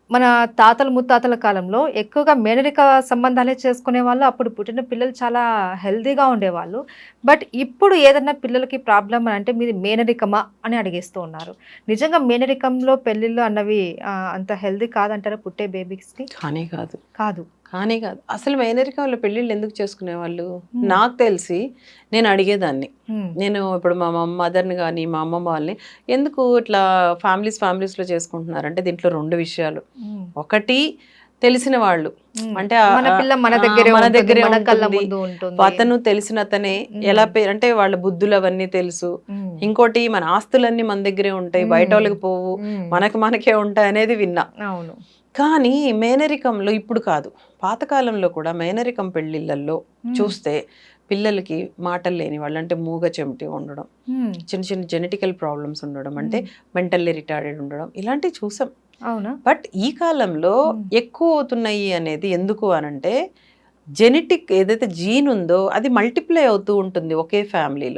మన తాతలు ముత్తాతల కాలంలో ఎక్కువగా మేనరిక సంబంధాలే చేసుకునేవాళ్ళు. అప్పుడు పుట్టిన పిల్లలు చాలా హెల్తీగా ఉండేవాళ్ళు. బట్ ఇప్పుడు ఏదన్నా పిల్లలకి ప్రాబ్లమ్ అని అంటే మీది మేనరికమా అని అడిగేస్తూ ఉన్నారు. నిజంగా మేనరికంలో పెళ్ళిళ్ళు అన్నవి అంత హెల్తీ కాదంటారా పుట్టే బేబీస్‌కి? కానీ కాదు. కాదు. కానీ కాదు. అసలు మేనరికంలో పెళ్ళిళ్ళు ఎందుకు చేసుకునేవాళ్ళు? హ్మ్. నాకు తెలిసి నేను అడిగేదాన్ని. హ్మ్. నేను ఇప్పుడు మా మదర్‌ని గాని, మా అమ్మమ్మ వాళ్ళని ఎందుకు ఇట్లా ఫ్యామిలీస్‌లో చేసుకుంటున్నారంటే దీంట్లో 2 విషయాలు. హ్మ్. ఒకటి తెలిసిన వాళ్ళు. హ్మ్. అంటే మన పిల్ల మన దగ్గరే మన ఉంటుంది. దగ్గరే మన కళ్ళ ఉంటుంది. ముందు ఉంటుంది. అతను తెలిసినతనే హ్మ్. ఎలా అంటే వాళ్ళ బుద్ధులు అవన్నీ తెలుసు. హ్మ్. ఇంకోటి మన ఆస్తులన్నీ మన దగ్గరే ఉంటాయి. హ్మ్. బయటోళ్ళకి పోవు. హ్మ్. మనకే ఉంటాయి అనేది విన్నా. అవును. కానీ మేనరికంలో ఇప్పుడు కాదు. పాతకాలంలో కూడా మేనరికం పెళ్ళిళ్ళల్లో హ్మ్. చూస్తే పిల్లలకి మాటలు లేని వాళ్ళు అంటే మూగ చెవిటి ఉండడం, హ్మ్. చిన్న చిన్న జెనెటికల్ ప్రాబ్లమ్స్ ఉండడం, అంటే హ్మ్. మెంటల్లీ రిటార్డెడ్ ఉండడం ఇలాంటివి చూసాం. అవునా? బట్ ఈ కాలంలో హ్మ్. ఎక్కువ అవుతున్నాయి అనేది ఎందుకు అనంటే జెనెటిక్ ఏదైతే జీన్ ఉందో అది మల్టిప్లై అవుతూ ఉంటుంది ఒకే ఫ్యామిలీలో.